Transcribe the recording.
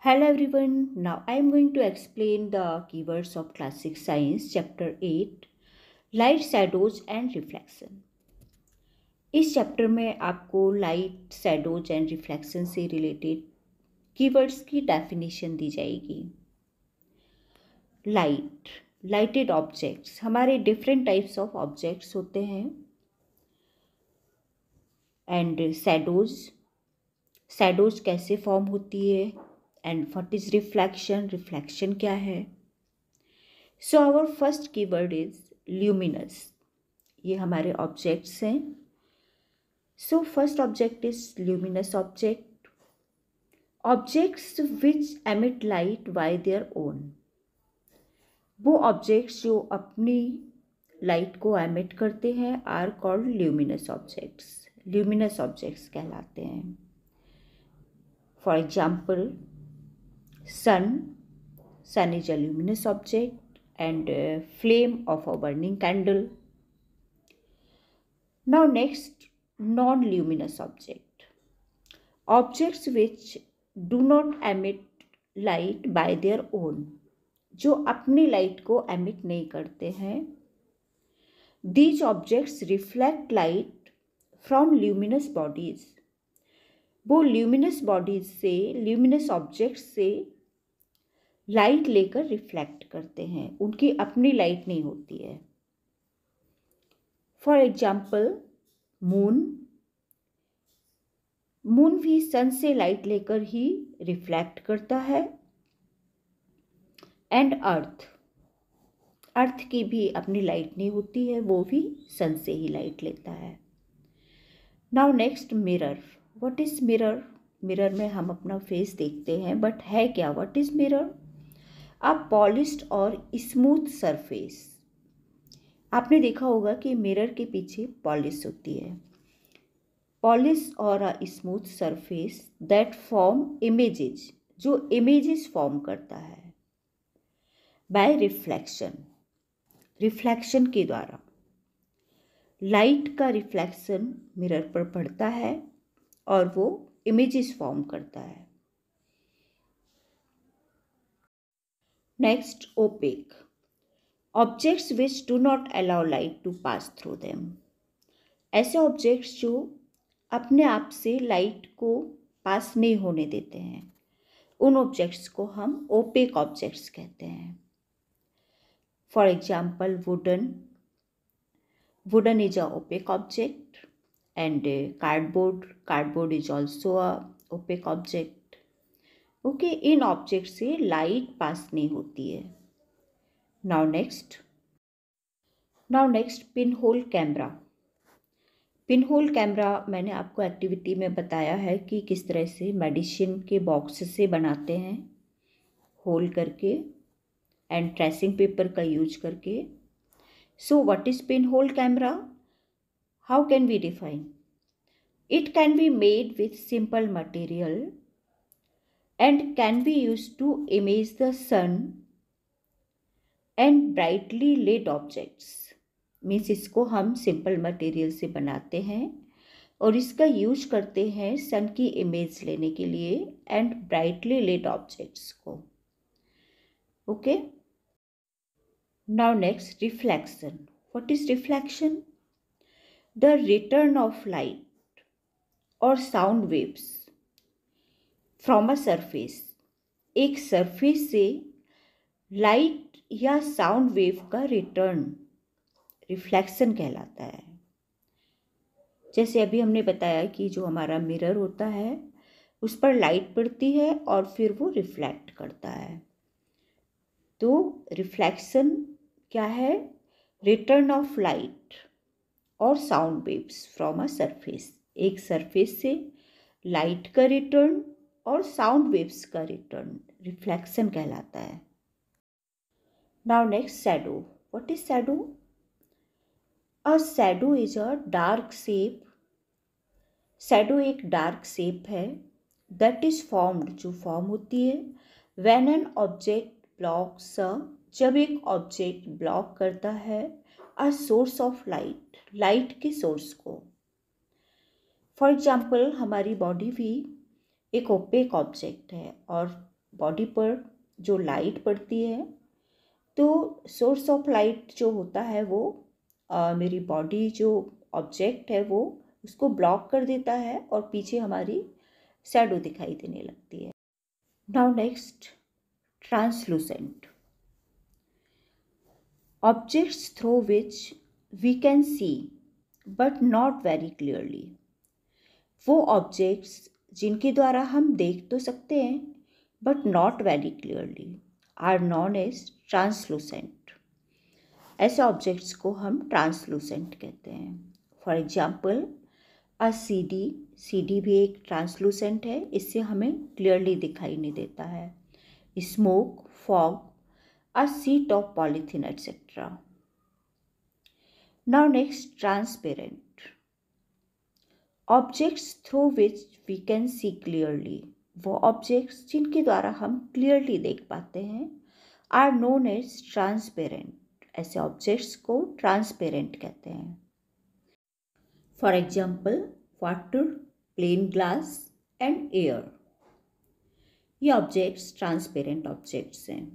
Hello everyone, now I am going to explain the keywords of Classic Science Chapter 8 Light, Shadows and Reflection। इस chapter में आपको light, shadows and reflection से related keywords की definition दी जाएगी। Light, lighted objects, हमारे different types of objects होते हैं। एंड शैडोज, शैडोज कैसे फॉर्म होती है। And what is reflection, reflection क्या है। So our first keyword is luminous. ये हमारे ऑब्जेक्ट्स हैं। So first object is luminous object, objects which emit light by their own. वो ऑब्जेक्ट्स जो अपनी लाइट को एमिट करते हैं are called luminous objects. Luminous objects कहलाते हैं। For example sun is a luminous object and flame of a burning candle. Now next, non-luminous object, objects which do not emit light by their own, जो अपनी light को emit नहीं करते हैं। These objects reflect light from luminous bodies, वो luminous bodies से, luminous objects से light लेकर रिफ्लेक्ट करते हैं, उनकी अपनी लाइट नहीं होती है। फॉर एग्जाम्पल मून, मून भी सन से लाइट लेकर ही रिफ्लेक्ट करता है। एंड अर्थ, अर्थ की भी अपनी लाइट नहीं होती है, वो भी सन से ही लाइट लेता है। Now next mirror, what is mirror. Mirror में हम अपना फेस देखते हैं, बट है क्या, what is mirror. A polished और स्मूथ सरफेस, आपने देखा होगा कि मिरर के पीछे पॉलिश होती है। पॉलिश और a smooth surface that form images, जो इमेजेस फॉर्म करता है बाय रिफ्लेक्शन, रिफ्लेक्शन के द्वारा। लाइट का रिफ्लेक्शन मिरर पर पड़ता है और वो इमेजेस फॉर्म करता है। Next, opaque, objects which do not allow light to pass through them, ऐसे ऑब्जेक्ट्स जो अपने आप से लाइट को पास नहीं होने देते हैं, उन ऑब्जेक्ट्स को हम ओपेक ऑब्जेक्ट्स कहते हैं। For example wooden, wooden is a opaque object and cardboard, cardboard is also a opaque object. Okay, in object से लाइट पास नहीं होती है। Now next, pin hole camera. Pin hole camera मैंने आपको activity में बताया है कि किस तरह से मेडिसिन के बॉक्स से बनाते हैं, होल करके एंड ट्रेसिंग पेपर का यूज करके। So what is pinhole camera, how can we define. It can be made with simple material and can be used to image the sun and brightly lit objects। Means इसको हम simple material से बनाते हैं और इसका use करते हैं सन की इमेज लेने के लिए एंड ब्राइटली लिट ऑब्जेक्ट्स को। Okay, now next, reflection. What is reflection, the return of light और sound waves from a surface, एक सरफेस से लाइट या साउंड वेव का रिटर्न रिफ्लेक्शन कहलाता है। जैसे अभी हमने बताया कि जो हमारा मिरर होता है उस पर लाइट पड़ती है और फिर वो रिफ्लेक्ट करता है। तो रिफ्लेक्शन क्या है, रिटर्न ऑफ लाइट और sound waves from a surface, एक सरफेस से लाइट का रिटर्न और साउंड वेव्स का रिटर्न रिफ्लेक्शन कहलाता है। Now next, shadow. What is shadow, a shadow is a dark shape, shadow एक डार्क शेप है दैट इज फॉर्म्ड, जो फॉर्म होती है व्हेन एन ऑब्जेक्ट ब्लॉक्स अ, जब एक ऑब्जेक्ट ब्लॉक करता है a source of light, light के सोर्स को। फॉर एग्जाम्पल हमारी बॉडी भी एक ओपेक ऑब्जेक्ट है और बॉडी पर जो लाइट पड़ती है तो सोर्स ऑफ लाइट जो होता है वो मेरी बॉडी जो ऑब्जेक्ट है वो उसको ब्लॉक कर देता है और पीछे हमारी शैडो दिखाई देने लगती है। Now next, translucent, objects through which we can see but not very clearly. वो ऑब्जेक्ट्स जिनके द्वारा हम देख तो सकते हैं but not very clearly are known as translucent. ऐसे ऑब्जेक्ट्स को हम ट्रांसलूसेंट कहते हैं। फॉर एग्जाम्पल अ सीडी भी एक ट्रांसलूसेंट है, इससे हमें क्लियरली दिखाई नहीं देता है। Smoke, fog, a sheet of polythene etcetera. Now next, transparent, objects through which we can see clearly. वो ऑब्जेक्ट्स जिनके द्वारा हम क्लियरली देख पाते हैं आर नोन एज ट्रांसपेरेंट। ऐसे ऑब्जेक्ट्स को ट्रांसपेरेंट कहते हैं। For example water, plain glass and air, ये ऑब्जेक्ट्स ट्रांसपेरेंट ऑब्जेक्ट्स हैं।